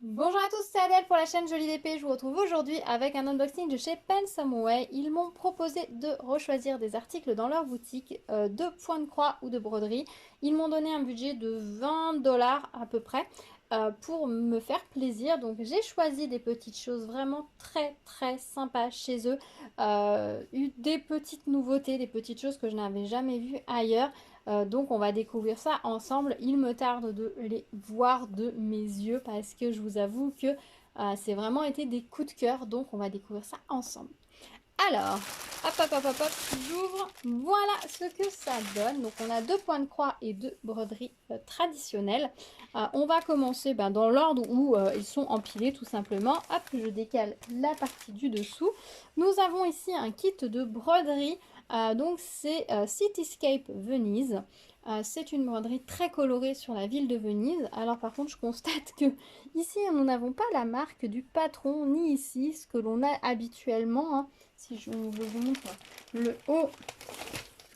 Bonjour à tous, c'est Adèle pour la chaîne Jolie d'épée. Je vous retrouve aujourd'hui avec un unboxing de chez Pensomeway. Ils m'ont proposé de rechoisir des articles dans leur boutique de point de croix ou de broderie. Ils m'ont donné un budget de 20 $ à peu près pour me faire plaisir. Donc j'ai choisi des petites choses vraiment très sympas chez eux. Eu des petites nouveautés, des petites choses que je n'avais jamais vues ailleurs. Donc on va découvrir ça ensemble. Il me tarde de les voir de mes yeux parce que je vous avoue que c'est vraiment été des coups de cœur. Donc on va découvrir ça ensemble. Alors, hop, j'ouvre. Voilà ce que ça donne. Donc on a deux points de croix et deux broderies traditionnelles. On va commencer dans l'ordre où ils sont empilés tout simplement. Hop, je décale la partie du dessous. Nous avons ici un kit de broderie. Donc c'est Cityscape Venise. C'est une broderie très colorée sur la ville de Venise. Alors par contre, je constate que ici, nous n'avons pas la marque du patron, ni ici, ce que l'on a habituellement. Hein. Si je vous montre le haut,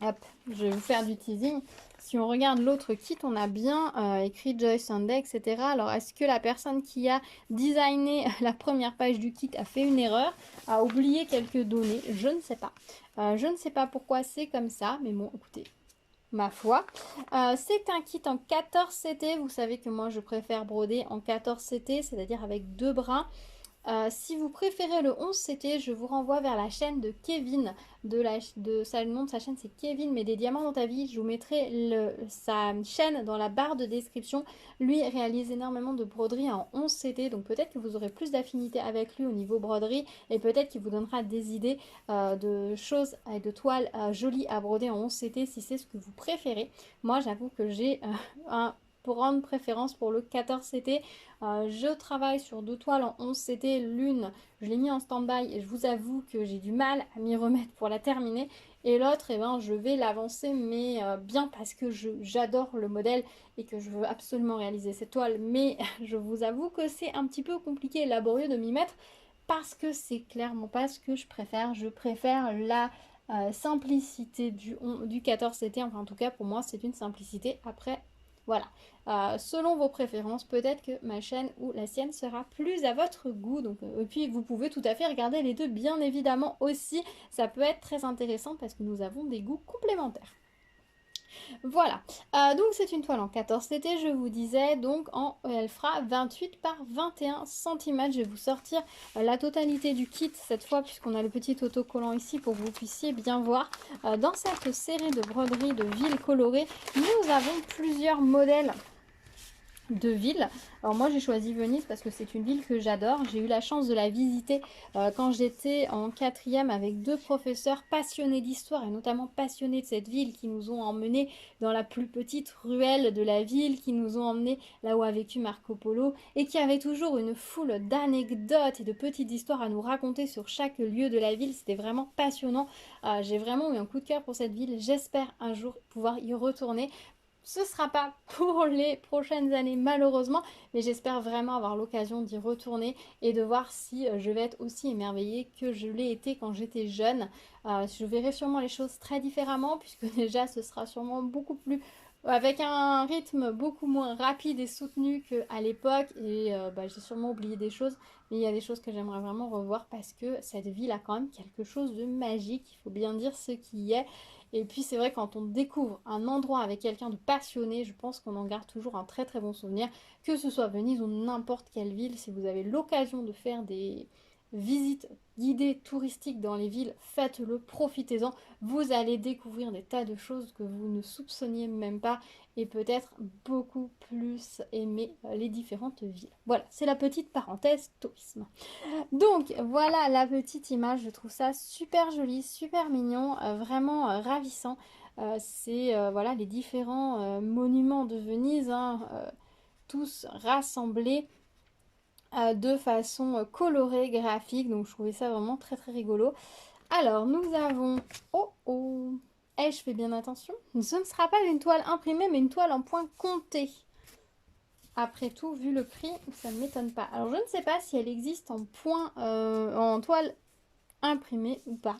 hop, je vais vous faire du teasing. Si on regarde l'autre kit, on a bien écrit Joy Sunday, etc. Alors, est-ce que la personne qui a designé la première page du kit a fait une erreur, a oublié quelques données? Je ne sais pas. Je ne sais pas pourquoi c'est comme ça, mais bon, écoutez, ma foi. C'est un kit en 14 CT. Vous savez que moi, je préfère broder en 14 CT, c'est-à-dire avec deux brins. Si vous préférez le 11 CT, je vous renvoie vers la chaîne de Kevin. Le nom de sa chaîne, c'est Kevin, mais des diamants dans ta vie. Je vous mettrai sa chaîne dans la barre de description. Lui réalise énormément de broderie en 11 CT, donc peut-être que vous aurez plus d'affinité avec lui au niveau broderie et peut-être qu'il vous donnera des idées de choses et de toiles jolies à broder en 11 CT si c'est ce que vous préférez. Moi, j'avoue que j'ai un grande préférence pour le 14 CT. Je travaille sur deux toiles en 11 CT. L'une, je l'ai mis en stand-by et je vous avoue que j'ai du mal à m'y remettre pour la terminer. Et l'autre, eh ben, je vais l'avancer, mais bien parce que j'adore le modèle et que je veux absolument réaliser cette toile. Mais je vous avoue que c'est un petit peu compliqué et laborieux de m'y mettre parce que c'est clairement pas ce que je préfère. Je préfère la simplicité du 14 CT. Enfin, en tout cas, pour moi, c'est une simplicité. Après, voilà. Selon vos préférences, peut-être que ma chaîne ou la sienne sera plus à votre goût. Donc, et puis, vous pouvez tout à fait regarder les deux, bien évidemment aussi. Ça peut être très intéressant parce que nous avons des goûts complémentaires. Voilà, donc c'est une toile en 14 CT, je vous disais, donc elle fera 28 par 21 cm. Je vais vous sortir la totalité du kit cette fois, puisqu'on a le petit autocollant ici pour que vous puissiez bien voir. Dans cette série de broderies de villes colorées, nous avons plusieurs modèles de ville. Alors moi j'ai choisi Venise parce que c'est une ville que j'adore. J'ai eu la chance de la visiter quand j'étais en quatrième avec deux professeurs passionnés d'histoire et notamment passionnés de cette ville qui nous ont emmenés dans la plus petite ruelle de la ville, qui nous ont emmenés là où a vécu Marco Polo et qui avaient toujours une foule d'anecdotes et de petites histoires à nous raconter sur chaque lieu de la ville. C'était vraiment passionnant. J'ai vraiment eu un coup de cœur pour cette ville. J'espère un jour pouvoir y retourner. Ce ne sera pas pour les prochaines années malheureusement, mais j'espère vraiment avoir l'occasion d'y retourner et de voir si je vais être aussi émerveillée que je l'ai été quand j'étais jeune. Je verrai sûrement les choses très différemment puisque déjà ce sera sûrement beaucoup plus avec un rythme beaucoup moins rapide et soutenu qu'à l'époque et j'ai sûrement oublié des choses, mais il y a des choses que j'aimerais vraiment revoir parce que cette ville a quand même quelque chose de magique, il faut bien dire ce qui y est. Et puis c'est vrai quand on découvre un endroit avec quelqu'un de passionné, je pense qu'on en garde toujours un très bon souvenir, que ce soit Venise ou n'importe quelle ville. Si vous avez l'occasion de faire des visites guidées touristiques dans les villes, faites-le, profitez-en. Vous allez découvrir des tas de choses que vous ne soupçonniez même pas et peut-être beaucoup plus aimer les différentes villes. Voilà, c'est la petite parenthèse tourisme. Donc voilà la petite image, je trouve ça super joli, super mignon, vraiment ravissant. C'est voilà les différents monuments de Venise, hein, tous rassemblés de façon colorée, graphique. Donc je trouvais ça vraiment très rigolo. Alors nous avons... Oh oh, je fais bien attention. Ce ne sera pas une toile imprimée mais une toile en point compté. Après tout, vu le prix, ça ne m'étonne pas. Alors je ne sais pas si elle existe en point, en toile imprimée ou pas.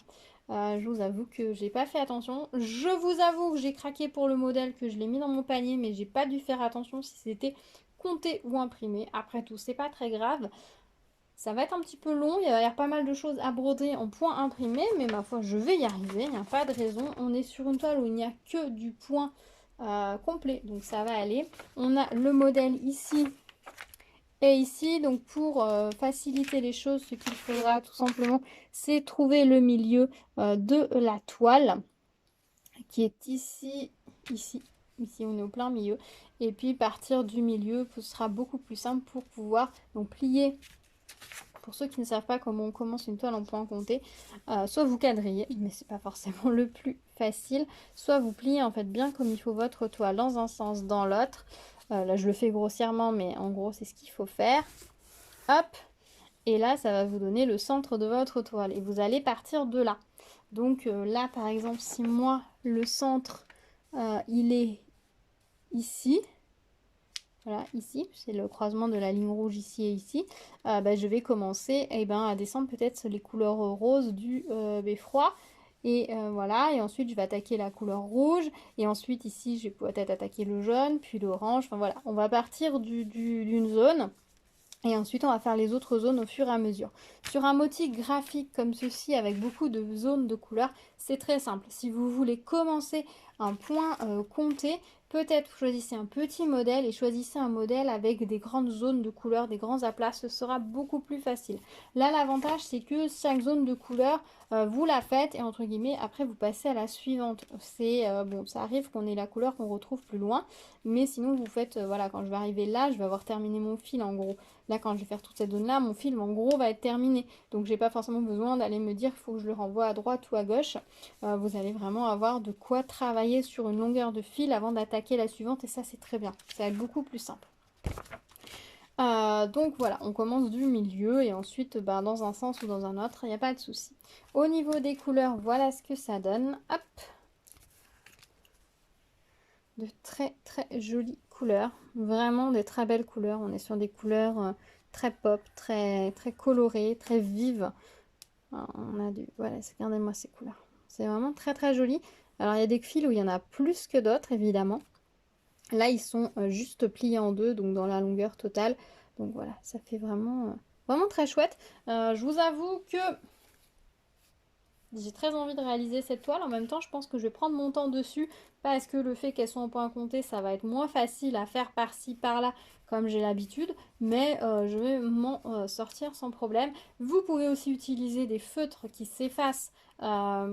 Je vous avoue que j'ai pas fait attention. Je vous avoue que j'ai craqué pour le modèle, que je l'ai mis dans mon panier, mais j'ai pas dû faire attention si c'était compter ou imprimer. Après tout, c'est pas très grave. Ça va être un petit peu long, il va y avoir pas mal de choses à broder en point imprimé, mais ma foi, je vais y arriver, il n'y a pas de raison. On est sur une toile où il n'y a que du point complet, donc ça va aller. On a le modèle ici et ici, donc pour faciliter les choses, ce qu'il faudra tout simplement, c'est trouver le milieu de la toile, qui est ici, ici. Ici, on est au plein milieu. Et puis, partir du milieu, ce sera beaucoup plus simple pour pouvoir donc plier. Pour ceux qui ne savent pas comment on commence une toile en point compté, soit vous quadrillez, mais c'est pas forcément le plus facile, soit vous pliez en fait bien comme il faut votre toile dans un sens, dans l'autre. Là je le fais grossièrement, mais en gros c'est ce qu'il faut faire. Hop, et là ça va vous donner le centre de votre toile et vous allez partir de là. Donc là par exemple, si moi le centre il est ici, voilà, ici, c'est le croisement de la ligne rouge ici et ici. Je vais commencer à descendre peut-être les couleurs roses du beffroi. Et voilà, et ensuite je vais attaquer la couleur rouge. Et ensuite ici, je vais peut-être attaquer le jaune, puis l'orange. Enfin voilà, on va partir d'une zone. Et ensuite, on va faire les autres zones au fur et à mesure. Sur un motif graphique comme ceci, avec beaucoup de zones de couleurs, c'est très simple. Si vous voulez commencer un point compté, peut-être choisissez un petit modèle et choisissez un modèle avec des grandes zones de couleurs, des grands aplats, ce sera beaucoup plus facile. Là, l'avantage, c'est que chaque zone de couleur, vous la faites et entre guillemets, après, vous passez à la suivante. C'est bon, ça arrive qu'on ait la couleur qu'on retrouve plus loin, mais sinon, vous faites, voilà, quand je vais arriver là, je vais avoir terminé mon fil en gros. Là, quand je vais faire toute cette zone-là, mon film, en gros, va être terminé. Donc, j'ai pas forcément besoin d'aller me dire qu'il faut que je le renvoie à droite ou à gauche. Vous allez vraiment avoir de quoi travailler sur une longueur de fil avant d'attaquer la suivante. Et ça, c'est très bien. Ça va être beaucoup plus simple. Donc, voilà, on commence du milieu et ensuite, dans un sens ou dans un autre, il n'y a pas de souci. Au niveau des couleurs, voilà ce que ça donne. Hop! De très très jolies couleurs, vraiment des très belles couleurs. On est sur des couleurs très pop, très très colorées, très vives. On a du, voilà, regardez-moi ces couleurs, c'est vraiment très très joli. Alors il y a des fils où il y en a plus que d'autres évidemment. Là ils sont juste pliés en deux, donc dans la longueur totale. Donc voilà, ça fait vraiment vraiment très chouette. Je vous avoue que j'ai très envie de réaliser cette toile. En même temps, je pense que je vais prendre mon temps dessus parce que le fait qu'elles soient en point compté, ça va être moins facile à faire par-ci, par-là, comme j'ai l'habitude. Mais je vais m'en sortir sans problème. Vous pouvez aussi utiliser des feutres qui s'effacent à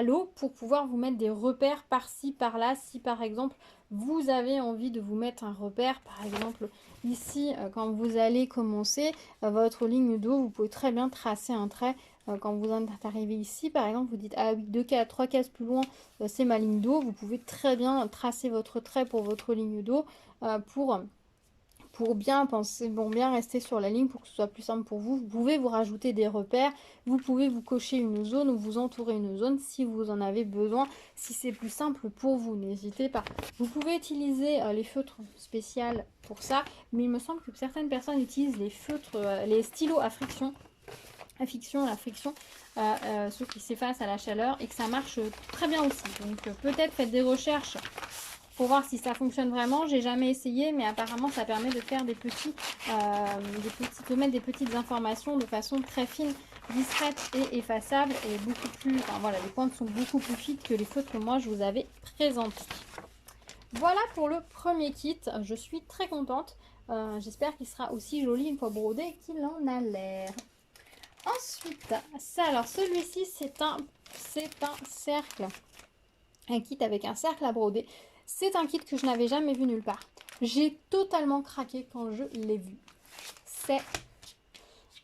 l'eau pour pouvoir vous mettre des repères par-ci, par-là. Si par exemple, vous avez envie de vous mettre un repère, par exemple ici, quand vous allez commencer votre ligne d'eau, vous pouvez très bien tracer un trait. Quand vous êtes arrivé ici, par exemple, vous dites ah oui, 3 cases plus loin, c'est ma ligne d'eau. Vous pouvez très bien tracer votre trait pour votre ligne d'eau pour bien penser, bon, bien rester sur la ligne pour que ce soit plus simple pour vous. Vous pouvez vous rajouter des repères, vous pouvez vous cocher une zone ou vous entourer une zone si vous en avez besoin, si c'est plus simple pour vous, n'hésitez pas. Vous pouvez utiliser les feutres spéciaux pour ça, mais il me semble que certaines personnes utilisent les feutres, les stylos à friction. La friction, ceux qui s'effacent à la chaleur et que ça marche très bien aussi. Donc peut-être faites des recherches pour voir si ça fonctionne vraiment. J'ai jamais essayé, mais apparemment ça permet de faire de mettre des petites informations de façon très fine, discrète et effaçable et beaucoup plus. Enfin voilà, les pointes sont beaucoup plus fines que les feutres que moi je vous avais présentés. Voilà pour le premier kit. Je suis très contente. J'espère qu'il sera aussi joli une fois brodé qu'il en a l'air. Ensuite, ça, alors celui-ci, c'est un cercle. Un kit avec un cercle à broder. C'est un kit que je n'avais jamais vu nulle part. J'ai totalement craqué quand je l'ai vu. C'est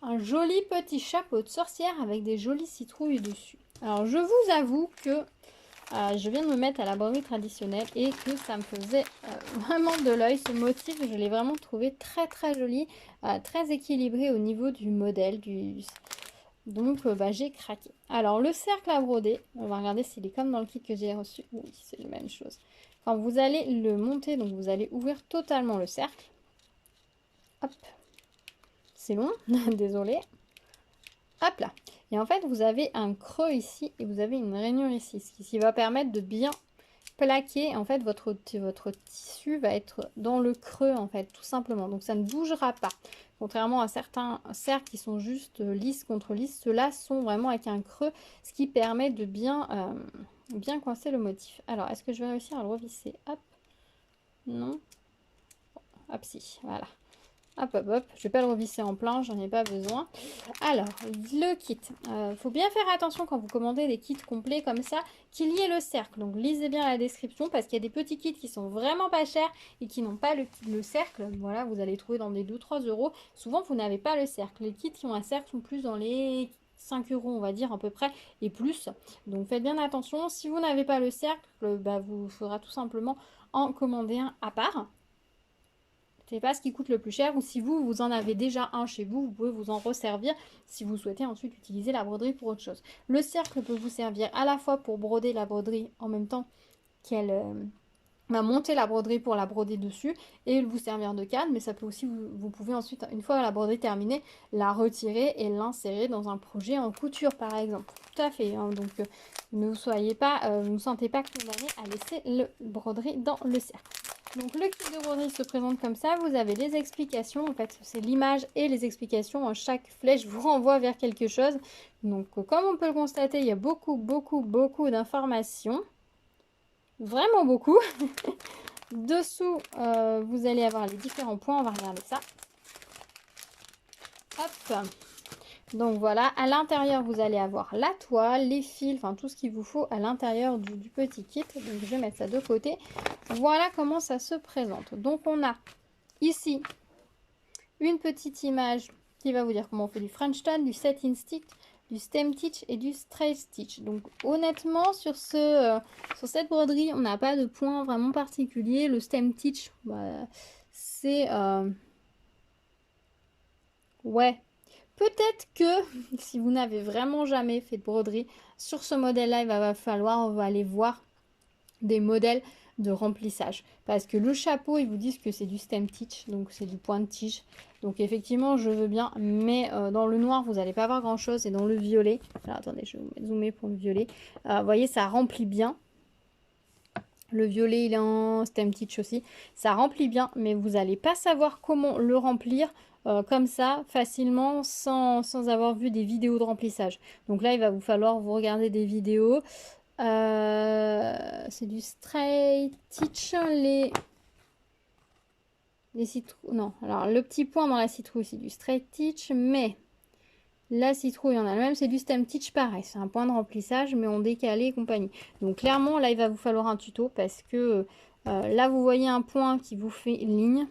un joli petit chapeau de sorcière avec des jolies citrouilles dessus. Alors, je vous avoue que je viens de me mettre à la broderie traditionnelle et que ça me faisait vraiment de l'œil. Ce motif, je l'ai vraiment trouvé très très joli, très équilibré au niveau du modèle. Donc j'ai craqué. Alors le cercle à broder, on va regarder s'il est comme dans le kit que j'ai reçu. Oui, c'est la même chose. Quand vous allez le monter, donc vous allez ouvrir totalement le cercle. Hop, c'est long, désolé. Hop là. Et en fait, vous avez un creux ici et vous avez une rainure ici, ce qui va permettre de bien plaqué. En fait, votre tissu va être dans le creux, en fait, tout simplement. Donc, ça ne bougera pas. Contrairement à certains cercles qui sont juste lisses contre lisses, ceux-là sont vraiment avec un creux, ce qui permet de bien coincer le motif. Alors, est-ce que je vais réussir à le revisser? Hop. Non. Hop, si. Voilà. Hop, hop, hop. Je vais pas le revisser en plein, j'en ai pas besoin. Alors, le kit. Faut bien faire attention quand vous commandez des kits complets comme ça, qu'il y ait le cercle. Donc, lisez bien la description parce qu'il y a des petits kits qui sont vraiment pas chers et qui n'ont pas le cercle. Voilà, vous allez trouver dans des 2-3 euros. Souvent, vous n'avez pas le cercle. Les kits qui ont un cercle sont plus dans les 5 euros, on va dire, à peu près, et plus. Donc, faites bien attention. Si vous n'avez pas le cercle, vous faudra tout simplement en commander un à part. C'est pas ce qui coûte le plus cher, ou si vous en avez déjà un chez vous, vous pouvez vous en resservir si vous souhaitez ensuite utiliser la broderie pour autre chose. Le cercle peut vous servir à la fois pour broder la broderie en même temps qu'elle va monter la broderie pour la broder dessus et vous servir de cadre, mais ça peut aussi, vous pouvez ensuite, une fois la broderie terminée, la retirer et l'insérer dans un projet en couture par exemple. Tout à fait, hein, donc ne vous sentez pas condamné à laisser le broderie dans le cercle. Donc le kit de broderie se présente comme ça, vous avez les explications, en fait c'est l'image et les explications, chaque flèche vous renvoie vers quelque chose. Donc comme on peut le constater, il y a beaucoup d'informations, vraiment beaucoup. Dessous, vous allez avoir les différents points, on va regarder ça. Hop. Donc voilà, à l'intérieur, vous allez avoir la toile, les fils, enfin tout ce qu'il vous faut à l'intérieur du petit kit. Donc je vais mettre ça de côté. Voilà comment ça se présente. Donc on a ici une petite image qui va vous dire comment on fait du French turn, du satin stitch, du stem stitch et du straight stitch. Donc honnêtement sur cette broderie, on n'a pas de point vraiment particulier. Le stem stitch, c'est ouais. Peut-être que si vous n'avez vraiment jamais fait de broderie, sur ce modèle-là, il va falloir, on va aller voir des modèles de remplissage. Parce que le chapeau, ils vous disent que c'est du stem stitch, donc c'est du point de tige. Donc effectivement, je veux bien, mais dans le noir, vous n'allez pas avoir grand-chose. Et dans le violet, alors attendez, je vais vous zoomer pour le violet. Vous voyez, ça remplit bien. Le violet, il est en stem stitch aussi. Ça remplit bien, mais vous n'allez pas savoir comment le remplir comme ça, facilement, sans avoir vu des vidéos de remplissage. Donc là, il va vous falloir vous regarder des vidéos. C'est du straight stitch. Les citrouilles. Non, alors le petit point dans la citrouille, c'est du straight stitch, mais la citrouille en elle-même, c'est du stem stitch pareil. C'est un point de remplissage, mais en décalé et compagnie. Donc clairement, là, il va vous falloir un tuto parce que là, vous voyez un point qui vous fait une ligne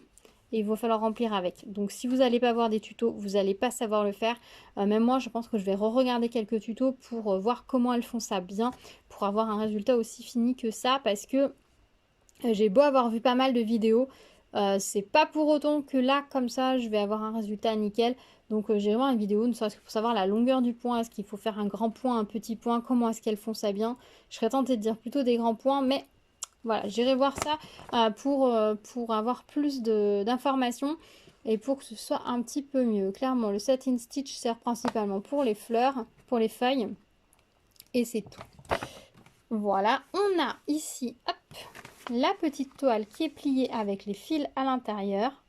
et il va falloir remplir avec. Donc si vous n'allez pas voir des tutos, vous n'allez pas savoir le faire. Même moi, je pense que je vais re-regarder quelques tutos pour voir comment elles font ça bien, pour avoir un résultat aussi fini que ça, parce que j'ai beau avoir vu pas mal de vidéos, c'est pas pour autant que là, comme ça, je vais avoir un résultat nickel. Donc j'irai voir une vidéo, ne serait-ce que pour savoir la longueur du point, est-ce qu'il faut faire un grand point, un petit point, comment est-ce qu'elles font ça bien. Je serais tentée de dire plutôt des grands points, mais voilà, j'irai voir ça pour avoir plus d'informations et pour que ce soit un petit peu mieux. Clairement, le satin stitch sert principalement pour les fleurs, pour les feuilles, et c'est tout. Voilà, on a ici, hop, la petite toile qui est pliée avec les fils à l'intérieur.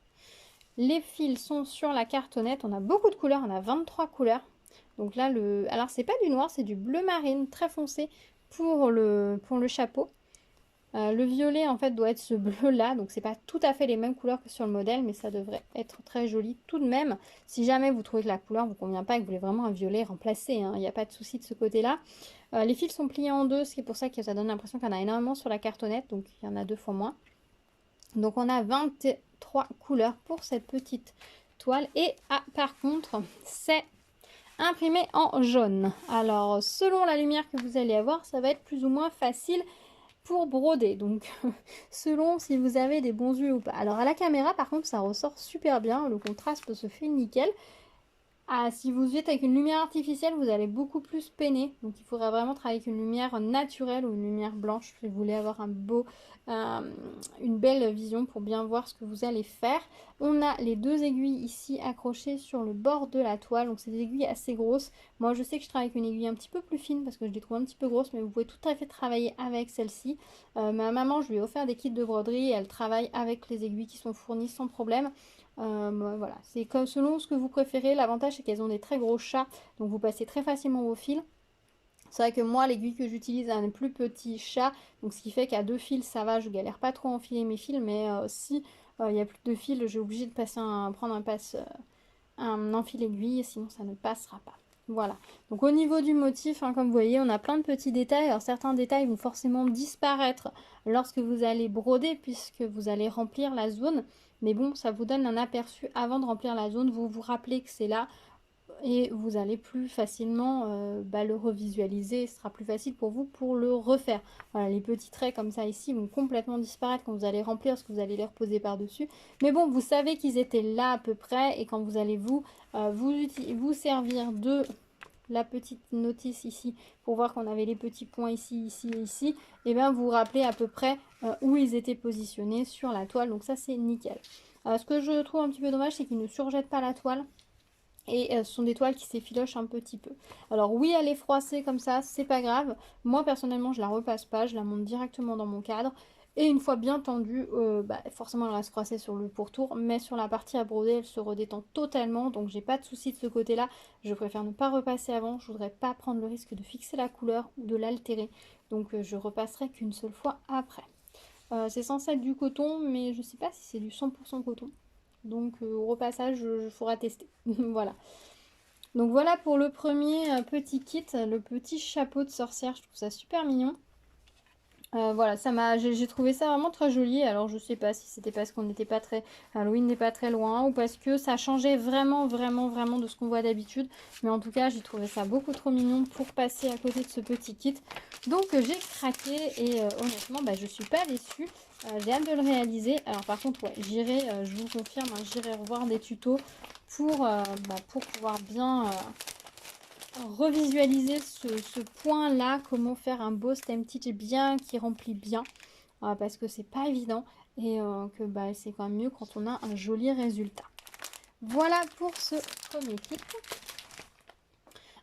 Les fils sont sur la cartonnette. On a beaucoup de couleurs, on a 23 couleurs. Donc là, alors c'est pas du noir, c'est du bleu marine très foncé pour le chapeau. Le violet en fait doit être ce bleu là, donc c'est pas tout à fait les mêmes couleurs que sur le modèle, mais ça devrait être très joli tout de même. Si jamais vous trouvez que la couleur vous convient pas et que vous voulez vraiment un violet remplacé, hein, il n'y a pas de souci de ce côté là. Les fils sont pliés en deux, ce qui est pour ça que ça donne l'impression qu'il y en a énormément sur la cartonnette, donc il y en a 2 fois moins. Donc on a 23 couleurs pour cette petite toile, et par contre c'est imprimé en jaune. Alors selon la lumière que vous allez avoir, ça va être plus ou moins facile pour broder, donc selon si vous avez des bons yeux ou pas. Alors à la caméra par contre ça ressort super bien, le contraste se fait nickel. Ah, si vous êtes avec une lumière artificielle, vous allez beaucoup plus peiner. Donc il faudra vraiment travailler avec une lumière naturelle ou une lumière blanche si vous voulez avoir euh, une belle vision pour bien voir ce que vous allez faire. On a les deux aiguilles ici accrochées sur le bord de la toile. Donc c'est des aiguilles assez grosses. Moi je sais que je travaille avec une aiguille un petit peu plus fine parce que je les trouve un petit peu grosses, mais vous pouvez tout à fait travailler avec celle-ci. Ma maman, je lui ai offert des kits de broderie et elle travaille avec les aiguilles qui sont fournies sans problème. Voilà, c'est comme selon ce que vous préférez. L'avantage c'est qu'elles ont des très gros chats, donc vous passez très facilement vos fils. C'est vrai que moi, l'aiguille que j'utilise a un plus petit chat, donc ce qui fait qu'à 2 fils ça va, je galère pas trop à enfiler mes fils, mais si il y a plus de fils, j'ai obligé de prendre un enfil aiguille, sinon ça ne passera pas. Voilà, donc au niveau du motif, hein, comme vous voyez, on a plein de petits détails. Alors certains détails vont forcément disparaître lorsque vous allez broder, puisque vous allez remplir la zone. Mais bon, ça vous donne un aperçu avant de remplir la zone. Vous vous rappelez que c'est là et vous allez plus facilement le revisualiser. Ce sera plus facile pour vous pour le refaire. Voilà, les petits traits comme ça ici vont complètement disparaître quand vous allez remplir, parce que vous allez les reposer par-dessus. Mais bon, vous savez qu'ils étaient là à peu près, et quand vous allez vous servir de la petite notice ici pour voir qu'on avait les petits points ici, ici et ici, et bien vous vous rappelez à peu près où ils étaient positionnés sur la toile. Donc ça c'est nickel. Ce que je trouve un petit peu dommage, c'est qu'ils ne surjettent pas la toile. Et ce sont des toiles qui s'effilochent un petit peu. Alors oui, elle est froissée comme ça, c'est pas grave. Moi personnellement, je la repasse pas, je la monte directement dans mon cadre. Et une fois bien tendue, forcément elle reste froissée sur le pourtour, mais sur la partie à broder, elle se redétend totalement. Donc j'ai pas de souci de ce côté-là. Je préfère ne pas repasser avant. Je voudrais pas prendre le risque de fixer la couleur ou de l'altérer. Donc je repasserai qu'une seule fois après. C'est censé être du coton, mais je sais pas si c'est du 100% coton. Donc au repassage, il faudra tester. Voilà. Donc voilà pour le premier petit kit, le petit chapeau de sorcière. Je trouve ça super mignon. Voilà, j'ai trouvé ça vraiment très joli. Alors je sais pas si c'était parce qu'on n'était pas très, Halloween n'est pas très loin, ou parce que ça changeait vraiment, vraiment, vraiment de ce qu'on voit d'habitude. Mais en tout cas, j'ai trouvé ça beaucoup trop mignon pour passer à côté de ce petit kit. Donc j'ai craqué et honnêtement, je suis pas déçue. J'ai hâte de le réaliser. Alors par contre, ouais, je vous confirme, hein, j'irai revoir des tutos pour pouvoir bien revisualiser ce point-là, comment faire un beau stem stitch bien, qui remplit bien, parce que c'est pas évident et que c'est quand même mieux quand on a un joli résultat. Voilà pour ce premier kit.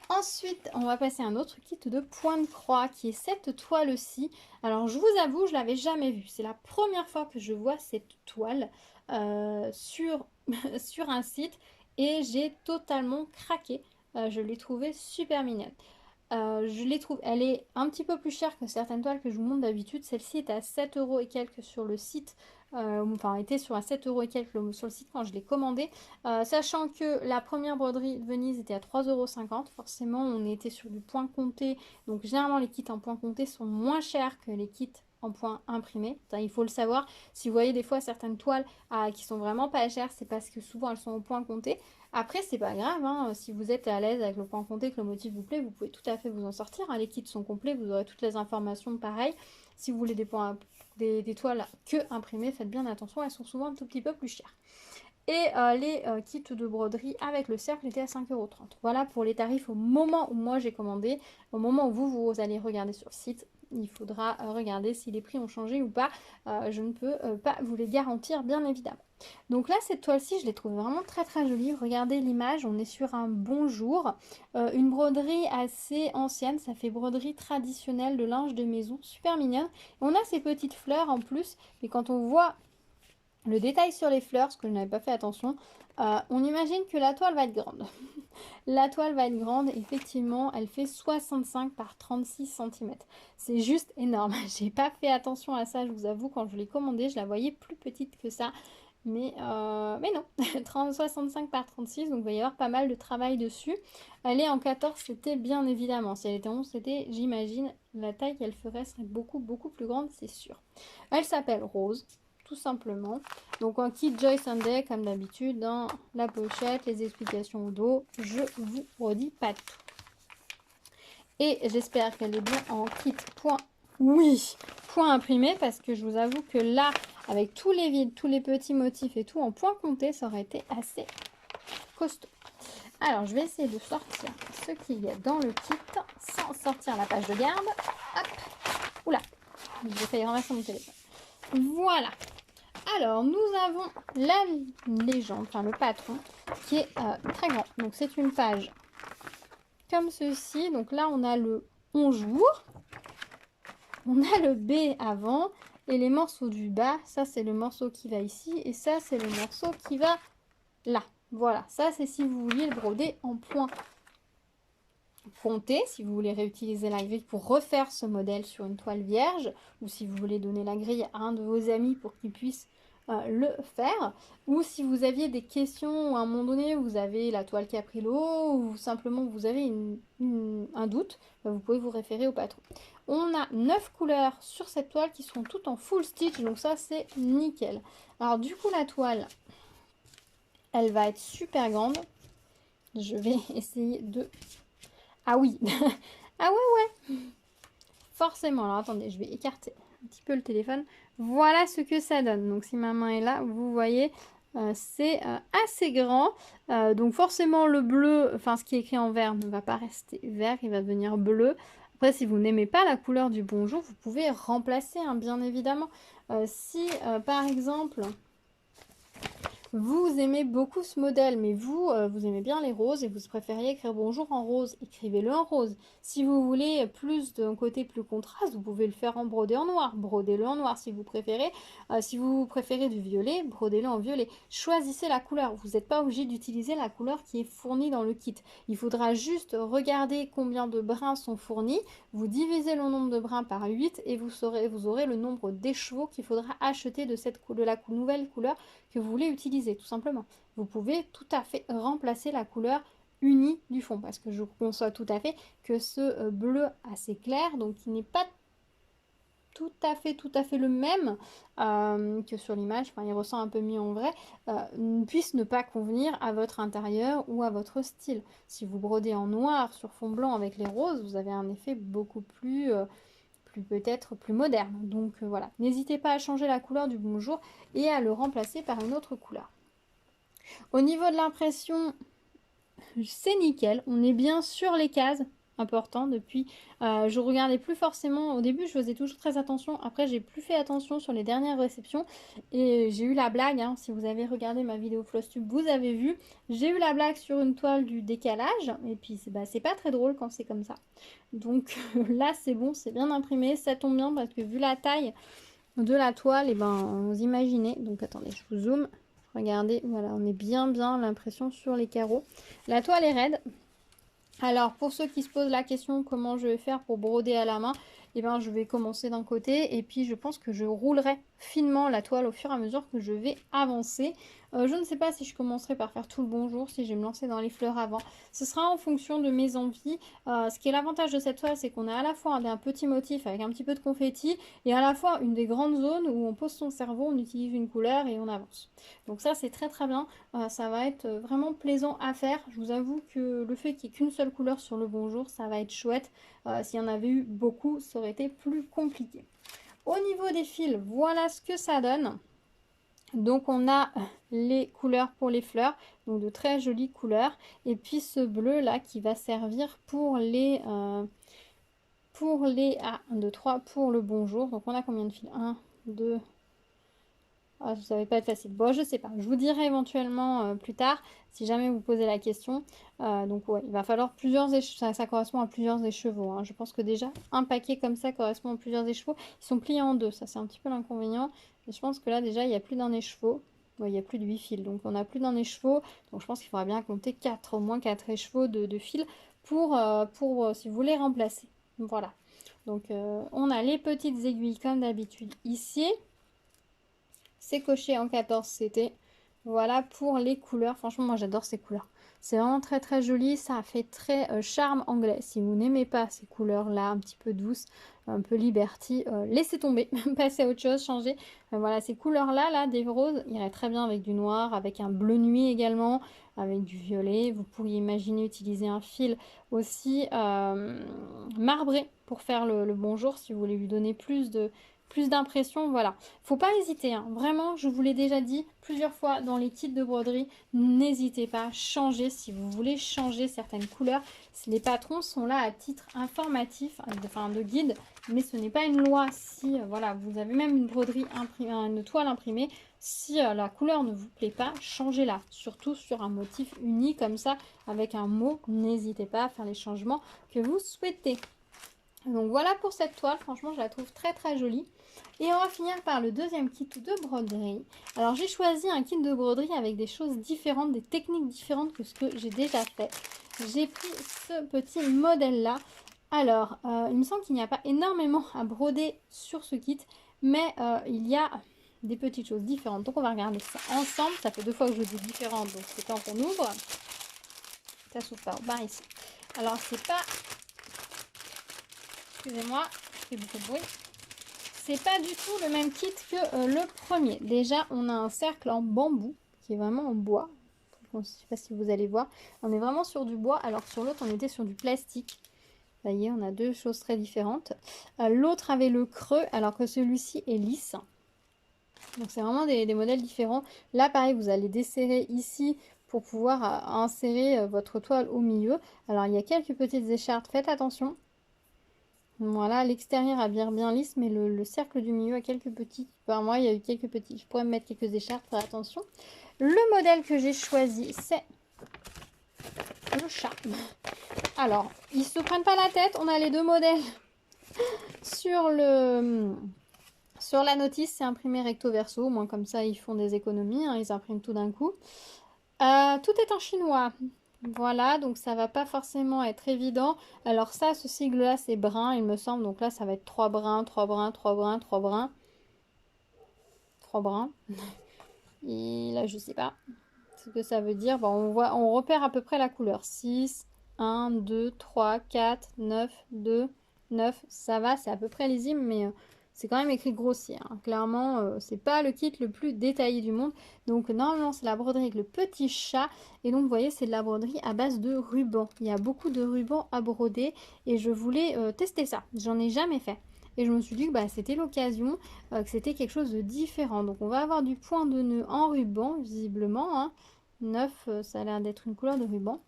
Ensuite, on va passer à un autre kit de point de croix qui est cette toile-ci. Alors, je vous avoue, je l'avais jamais vue. C'est la première fois que je vois cette toile sur un site et j'ai totalement craqué. Je l'ai trouvée super mignonne. Elle est un petit peu plus chère que certaines toiles que je vous montre d'habitude. Celle-ci est à 7 € et quelques sur le site. Était sur à 7 € et quelques sur le site quand je l'ai commandé. Sachant que la première broderie de Venise était à 3,50 €. Forcément, on était sur du point compté. Donc, généralement, les kits en point compté sont moins chers que les kits en point imprimé. Il faut le savoir. Si vous voyez des fois certaines toiles qui sont vraiment pas chères, c'est parce que souvent elles sont au point compté. Après, c'est pas grave, hein. Si vous êtes à l'aise avec le point compté, que le motif vous plaît, vous pouvez tout à fait vous en sortir, hein. Les kits sont complets, vous aurez toutes les informations pareil. Si vous voulez des toiles que imprimées, faites bien attention, elles sont souvent un tout petit peu plus chères. Et les kits de broderie avec le cercle étaient à 5,30 €. Voilà pour les tarifs au moment où moi j'ai commandé. Au moment où vous allez regarder sur le site, il faudra regarder si les prix ont changé ou pas. Je ne peux pas vous les garantir, bien évidemment. Donc là, cette toile-ci, je l'ai trouvée vraiment très très jolie. Regardez l'image, on est sur un bonjour. Une broderie assez ancienne, ça fait broderie traditionnelle de linge de maison, super mignonne. On a ces petites fleurs en plus, mais quand on voit le détail sur les fleurs, ce que je n'avais pas fait attention, on imagine que la toile va être grande. La toile va être grande, effectivement, elle fait 65 par 36 cm. C'est juste énorme. J'ai pas fait attention à ça, je vous avoue, quand je l'ai commandée, je la voyais plus petite que ça. Mais non, 65 par 36, donc il va y avoir pas mal de travail dessus. Elle est en 14, c'était bien évidemment. Si elle était 11, c'était, j'imagine, la taille qu'elle ferait serait beaucoup, beaucoup plus grande, c'est sûr. Elle s'appelle Rose, tout simplement. Donc un kit Joy Sunday, comme d'habitude, dans la pochette, les explications au dos. Je vous redis pas tout. Et j'espère qu'elle est bien en kit point. Oui, point imprimé, parce que je vous avoue que là, avec tous les vides, tous les petits motifs et tout, en point compté, ça aurait été assez costaud. Alors, je vais essayer de sortir ce qu'il y a dans le kit sans sortir la page de garde. Hop. Oula, j'ai failli ramasser mon téléphone. Voilà. Alors, nous avons la légende, enfin le patron, qui est très grand. Donc, c'est une page comme ceci. Donc là, on a le bonjour. On a le B avant. Et les morceaux du bas, ça, c'est le morceau qui va ici. Et ça, c'est le morceau qui va là. Voilà, ça, c'est si vous vouliez le broder en point pointé, si vous voulez réutiliser la grille pour refaire ce modèle sur une toile vierge, ou si vous voulez donner la grille à un de vos amis pour qu'il puisse le faire, ou si vous aviez des questions ou à un moment donné vous avez la toile qui a pris l'eau, ou simplement vous avez un doute, vous pouvez vous référer au patron. On a 9 couleurs sur cette toile qui sont toutes en full stitch, donc ça c'est nickel. Alors du coup la toile, elle va être super grande. Je vais essayer de... Ah oui. Ah ouais. Forcément. Alors attendez, je vais écarter un petit peu le téléphone. Voilà ce que ça donne. Donc si ma main est là, vous voyez, c'est assez grand. Donc forcément le bleu, enfin ce qui est écrit en vert ne va pas rester vert, il va devenir bleu. Après, si vous n'aimez pas la couleur du bonjour, vous pouvez remplacer, hein, bien évidemment. Si par exemple... Vous aimez beaucoup ce modèle, mais vous aimez bien les roses et vous préfériez écrire bonjour en rose, écrivez-le en rose. Si vous voulez plus d'un côté plus contraste, vous pouvez le faire en brodé en noir, brodez-le en noir si vous préférez. Si vous préférez du violet, brodez-le en violet. Choisissez la couleur, vous n'êtes pas obligé d'utiliser la couleur qui est fournie dans le kit. Il faudra juste regarder combien de brins sont fournis, vous divisez le nombre de brins par 8 et vous aurez le nombre d'écheveaux qu'il faudra acheter de la nouvelle couleur que vous voulez utiliser, tout simplement. Vous pouvez tout à fait remplacer la couleur unie du fond, parce que je conçois tout à fait que ce bleu assez clair, donc qui n'est pas tout à fait le même que sur l'image, enfin il ressent un peu mieux en vrai, puisse ne pas convenir à votre intérieur ou à votre style. Si vous brodez en noir sur fond blanc avec les roses, vous avez un effet beaucoup plus peut-être plus moderne. Donc voilà, n'hésitez pas à changer la couleur du bonjour et à le remplacer par une autre couleur. Au niveau de l'impression, c'est nickel. On est bien sur les cases. Important depuis je regardais plus forcément au début, je faisais toujours très attention, après j'ai plus fait attention sur les dernières réceptions et j'ai eu la blague, hein, si vous avez regardé ma vidéo Flosstube, vous avez vu, j'ai eu la blague sur une toile du décalage et puis c'est pas très drôle quand c'est comme ça, donc là c'est bon, c'est bien imprimé, ça tombe bien parce que vu la taille de la toile, et ben vous imaginez, donc attendez, je vous zoome, regardez, voilà, on est bien l'impression sur les carreaux, la toile est raide. Alors, pour ceux qui se posent la question comment je vais faire pour broder à la main, eh ben, je vais commencer d'un côté et puis je pense que je roulerai finement la toile au fur et à mesure que je vais avancer. Je ne sais pas si je commencerai par faire tout le bonjour, si je vais me lancer dans les fleurs avant. Ce sera en fonction de mes envies. Ce qui est l'avantage de cette toile, c'est qu'on a à la fois un petit motif avec un petit peu de confetti et à la fois une des grandes zones où on pose son cerveau, on utilise une couleur et on avance. Donc ça, c'est très bien. Ça va être vraiment plaisant à faire. Je vous avoue que le fait qu'il n'y ait qu'une seule couleur sur le bonjour, ça va être chouette. S'il y en avait eu beaucoup, ça aurait été plus compliqué. Au niveau des fils, voilà ce que ça donne. Donc on a les couleurs pour les fleurs, donc de très jolies couleurs. Et puis ce bleu là qui va servir pour les 1, 2, 3 pour le bonjour. Donc on a combien de fils? 1, 2... Ah, ça va pas être facile. Bon, je sais pas. Je vous dirai éventuellement plus tard si jamais vous posez la question. Donc ouais, il va falloir plusieurs écheveaux. Ça correspond à plusieurs écheveaux, hein. Je pense que déjà un paquet comme ça correspond à plusieurs écheveaux. Ils sont pliés en deux. Ça c'est un petit peu l'inconvénient. Et je pense que là déjà il y a plus d'un écheveau. Ouais, il y a plus de 8 fils. Donc on a plus d'un écheveau. Donc je pense qu'il faudra bien compter 4, au moins 4 écheveaux de fils pour si vous voulez remplacer. Voilà. Donc on a les petites aiguilles comme d'habitude ici. C'est coché en 14 CT. Voilà pour les couleurs. Franchement, moi j'adore ces couleurs. C'est vraiment très joli. Ça fait très charme anglais. Si vous n'aimez pas ces couleurs-là, un petit peu douces, un peu liberty, laissez tomber. Passez à autre chose, changez. Voilà, ces couleurs-là, là, des roses, iraient très bien avec du noir, avec un bleu nuit également, avec du violet. Vous pourriez imaginer utiliser un fil aussi marbré pour faire le bonjour si vous voulez lui donner plus plus d'impression, voilà. Faut pas hésiter, hein. Vraiment, je vous l'ai déjà dit plusieurs fois dans les kits de broderie, n'hésitez pas à changer si vous voulez changer certaines couleurs. Les patrons sont là à titre informatif, enfin de guide, mais ce n'est pas une loi. Si voilà, vous avez même une broderie imprimée, une toile imprimée, si la couleur ne vous plaît pas, changez-la. Surtout sur un motif uni comme ça, avec un mot, n'hésitez pas à faire les changements que vous souhaitez. Donc voilà pour cette toile, franchement je la trouve très très jolie. Et on va finir par le deuxième kit de broderie. Alors j'ai choisi un kit de broderie avec des choses différentes, des techniques différentes que ce que j'ai déjà fait. J'ai pris ce petit modèle là. Alors il me semble qu'il n'y a pas énormément à broder sur ce kit, mais il y a des petites choses différentes. Donc on va regarder ça ensemble. Ça fait 2 fois que je dis différentes, donc c'est temps qu'on ouvre. Ça s'ouvre pas, on ici. Alors c'est pas... Excusez-moi, je fais beaucoup de bruit. C'est pas du tout le même kit que le premier. Déjà, on a un cercle en bambou qui est vraiment en bois. Je ne sais pas si vous allez voir. On est vraiment sur du bois, alors sur l'autre, on était sur du plastique. Vous voyez, on a 2 choses très différentes. L'autre avait le creux, alors que celui-ci est lisse. Donc, c'est vraiment des modèles différents. Là, pareil, vous allez desserrer ici pour pouvoir insérer votre toile au milieu. Alors, il y a quelques petites écharpes. Faites attention. Voilà, l'extérieur a bien lisse, mais le cercle du milieu a quelques petits. Par moi, il y a eu quelques petits. Je pourrais me mettre quelques écharpes, faire attention. Le modèle que j'ai choisi, c'est le chat. Alors, ils ne se prennent pas la tête. On a les 2 modèles sur la notice. C'est imprimé recto verso. Au moins, comme ça, ils font des économies. Hein, ils impriment tout d'un coup. Tout est en chinois. Voilà, donc ça va pas forcément être évident. Alors ça, ce sigle-là, c'est brun, il me semble. Donc là, ça va être 3 brins, 3 brins, 3 brins, 3 brins. 3 brins. Et là, je sais pas ce que ça veut dire. Bon, on repère à peu près la couleur. 6, 1, 2, 3, 4, 9, 2, 9. Ça va, c'est à peu près lisible, mais... c'est quand même écrit grossier. Hein. Clairement, c'est pas le kit le plus détaillé du monde. Donc normalement, c'est la broderie avec le petit chat. Et donc, vous voyez, c'est de la broderie à base de ruban. Il y a beaucoup de rubans à broder. Et je voulais tester ça. J'en ai jamais fait. Et je me suis dit que bah, c'était l'occasion, que c'était quelque chose de différent. Donc on va avoir du point de nœud en ruban, visiblement. Hein. 9, ça a l'air d'être une couleur de ruban.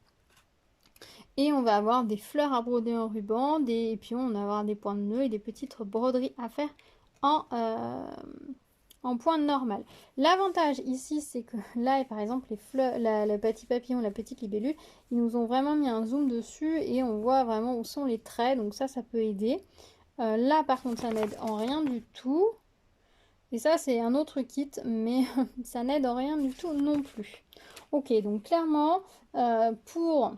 Et on va avoir des fleurs à broder en ruban, et puis on va avoir des points de nœud et des petites broderies à faire en point normal. L'avantage ici, c'est que là, par exemple, les fleurs, le petit papillon, la petite libellule, ils nous ont vraiment mis un zoom dessus et on voit vraiment où sont les traits, donc ça peut aider. Là, par contre, ça n'aide en rien du tout. Et ça, c'est un autre kit, mais ça n'aide en rien du tout non plus. Ok, donc clairement, pour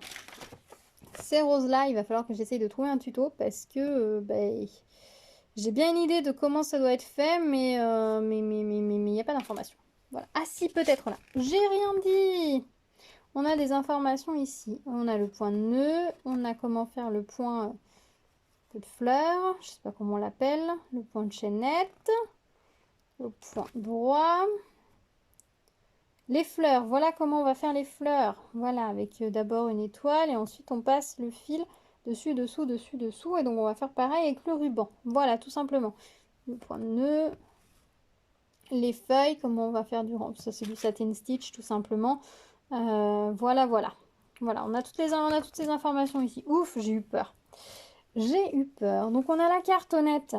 ces roses-là, il va falloir que j'essaye de trouver un tuto parce que j'ai bien une idée de comment ça doit être fait, mais il n'y a pas d'information. Voilà. Ah si, peut-être là. J'ai rien dit. On a des informations ici. On a le point de nœud, on a comment faire le point de fleur, je sais pas comment on l'appelle, le point de chaînette, le point droit. Les fleurs, voilà comment on va faire les fleurs. Voilà, avec d'abord une étoile et ensuite on passe le fil dessus, dessous, dessus, dessous. Et donc on va faire pareil avec le ruban. Voilà, tout simplement. Le point de nœud. Les feuilles, comment on va faire du... Ça c'est du satin stitch tout simplement. Voilà. Voilà, on a toutes ces informations ici. Ouf, j'ai eu peur. J'ai eu peur. Donc on a la cartonnette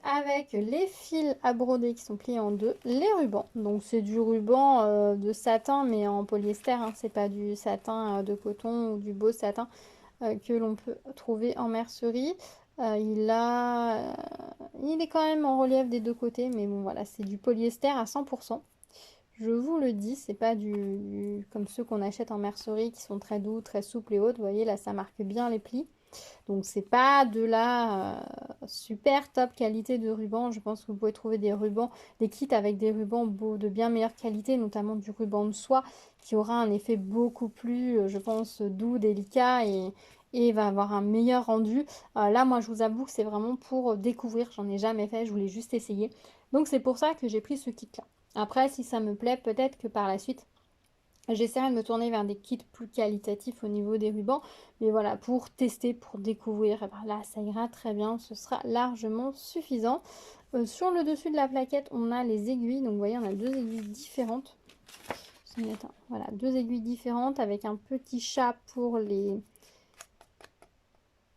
avec les fils à broder qui sont pliés en 2, les rubans. Donc c'est du ruban de satin mais en polyester, hein. C'est pas du satin de coton ou du beau satin que l'on peut trouver en mercerie. Il est quand même en relief des 2 côtés, mais bon voilà, c'est du polyester à 100%. Je vous le dis, c'est pas comme ceux qu'on achète en mercerie qui sont très doux, très souples et hautes. Vous voyez là, ça marque bien les plis. Donc c'est pas de la super top qualité de ruban. Je pense que vous pouvez trouver des rubans, des kits avec des rubans de bien meilleure qualité, notamment du ruban de soie qui aura un effet beaucoup plus, je pense, doux, délicat et va avoir un meilleur rendu. Là, moi, je vous avoue que c'est vraiment pour découvrir. J'en ai jamais fait, je voulais juste essayer. Donc c'est pour ça que j'ai pris ce kit-là. Après, si ça me plaît, peut-être que par la suite, J'essaierai de me tourner vers des kits plus qualitatifs au niveau des rubans. Mais voilà, pour tester, pour découvrir, et ben là, ça ira très bien. Ce sera largement suffisant. Sur le dessus de la plaquette, on a les aiguilles. Donc, vous voyez, on a 2 aiguilles différentes. Voilà, 2 aiguilles différentes avec un petit chat pour les...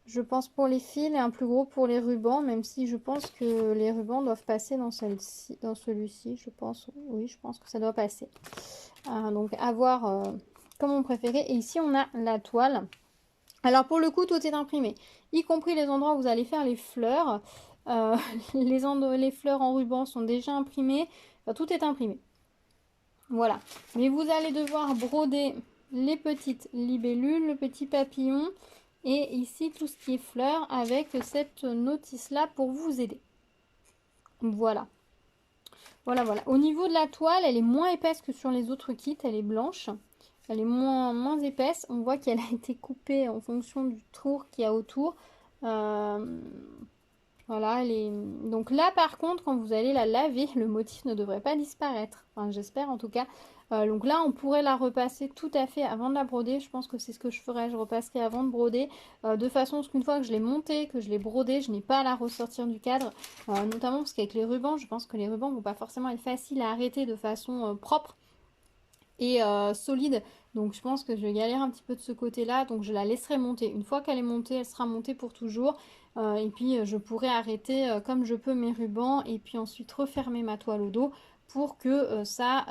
Je pense pour les fils et un plus gros pour les rubans, même si je pense que les rubans doivent passer dans celui-ci, je pense. Oui, je pense que ça doit passer. Donc à voir comme mon préféré. Et ici on a la toile. Alors pour le coup tout est imprimé, y compris les endroits où vous allez faire les fleurs. Les fleurs en ruban sont déjà imprimées. Enfin, tout est imprimé. Voilà. Mais vous allez devoir broder les petites libellules, le petit papillon et ici tout ce qui est fleurs avec cette notice là pour vous aider. Voilà. Voilà, voilà. Au niveau de la toile, elle est moins épaisse que sur les autres kits. Elle est blanche. Elle est moins épaisse. On voit qu'elle a été coupée en fonction du tour qu'il y a autour. Voilà, elle est... Donc là, par contre, quand vous allez la laver, le motif ne devrait pas disparaître. Enfin, j'espère en tout cas. Donc là, on pourrait la repasser tout à fait avant de la broder. Je pense que c'est ce que je ferais. Je repasserai avant de broder. De façon à ce qu'une fois que je l'ai montée, que je l'ai brodée, je n'ai pas à la ressortir du cadre. Notamment parce qu'avec les rubans, je pense que les rubans ne vont pas forcément être faciles à arrêter de façon propre et solide. Donc je pense que je vais galérer un petit peu de ce côté-là. Donc je la laisserai monter. Une fois qu'elle est montée, elle sera montée pour toujours. Et puis je pourrai arrêter comme je peux mes rubans. Et puis ensuite refermer ma toile au dos pour que ça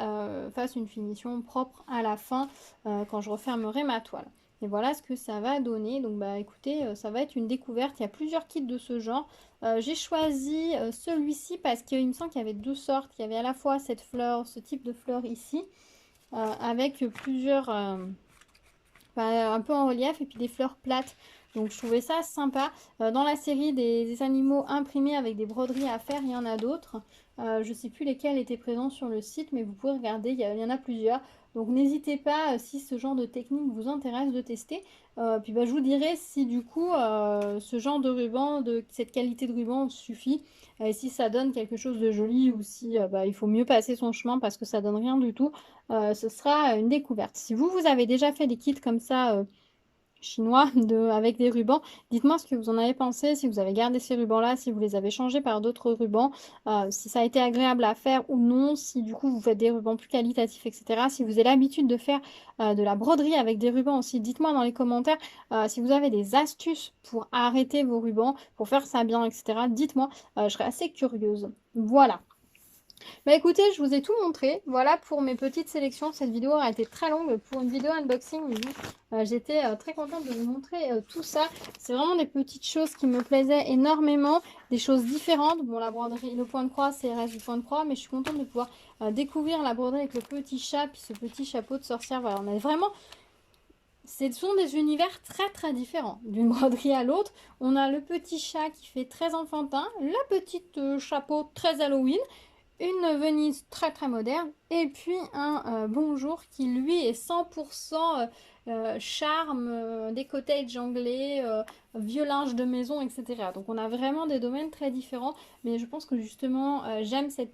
fasse une finition propre à la fin quand je refermerai ma toile. Et voilà ce que ça va donner. Donc bah écoutez, ça va être une découverte. Il y a plusieurs kits de ce genre. J'ai choisi celui-ci parce qu'il me semble qu'il y avait 2 sortes. Il y avait à la fois cette fleur, ce type de fleur ici. Avec plusieurs, un peu en relief et puis des fleurs plates. Donc je trouvais ça sympa. Dans la série des animaux imprimés avec des broderies à faire, il y en a d'autres. Je ne sais plus lesquels étaient présents sur le site, mais vous pouvez regarder, il y en a plusieurs. Donc n'hésitez pas, si ce genre de technique vous intéresse, de tester. Puis bah, je vous dirai si du coup ce genre de ruban, cette qualité de ruban suffit. Et si ça donne quelque chose de joli ou si bah, il faut mieux passer son chemin parce que ça donne rien du tout. Ce sera une découverte. Si vous avez déjà fait des kits comme ça chinois avec des rubans, dites-moi ce que vous en avez pensé, si vous avez gardé ces rubans-là, si vous les avez changés par d'autres rubans, si ça a été agréable à faire ou non, si du coup vous faites des rubans plus qualitatifs, etc. Si vous avez l'habitude de faire de la broderie avec des rubans aussi, dites-moi dans les commentaires si vous avez des astuces pour arrêter vos rubans, pour faire ça bien, etc. Dites-moi, je serais assez curieuse. Voilà. Bah écoutez, je vous ai tout montré. Voilà pour mes petites sélections. Cette vidéo a été très longue pour une vidéo unboxing. J'étais très contente de vous montrer tout ça. C'est vraiment des petites choses qui me plaisaient énormément. Des choses différentes. Bon, la broderie, le point de croix, c'est reste du point de croix. Mais je suis contente de pouvoir découvrir la broderie avec le petit chat. Puis ce petit chapeau de sorcière. Voilà, on a vraiment... Ce sont des univers très très différents d'une broderie à l'autre. On a le petit chat qui fait très enfantin. La petite chapeau très Halloween. Une Venise très très moderne et puis un Bonjour qui lui est 100% charme, des cottages anglais, vieux linge de maison, etc. Donc on a vraiment des domaines très différents, mais je pense que justement j'aime cette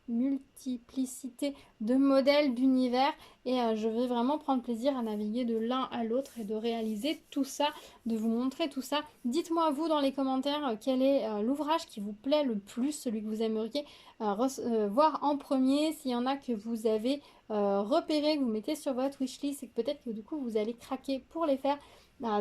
multiplicité de modèles, d'univers et je vais vraiment prendre plaisir à naviguer de l'un à l'autre et de réaliser tout ça, de vous montrer tout ça. Dites-moi vous dans les commentaires quel est l'ouvrage qui vous plaît le plus, celui que vous aimeriez voir en premier, s'il y en a que vous avez repéré, que vous mettez sur votre wishlist et que peut-être que du coup vous allez craquer pour les faire.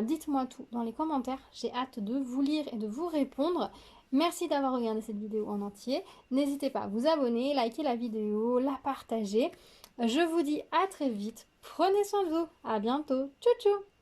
Dites-moi tout dans les commentaires, j'ai hâte de vous lire et de vous répondre. Merci d'avoir regardé cette vidéo en entier. N'hésitez pas à vous abonner, liker la vidéo, la partager. Je vous dis à très vite. Prenez soin de vous. À bientôt. Tchou tchou.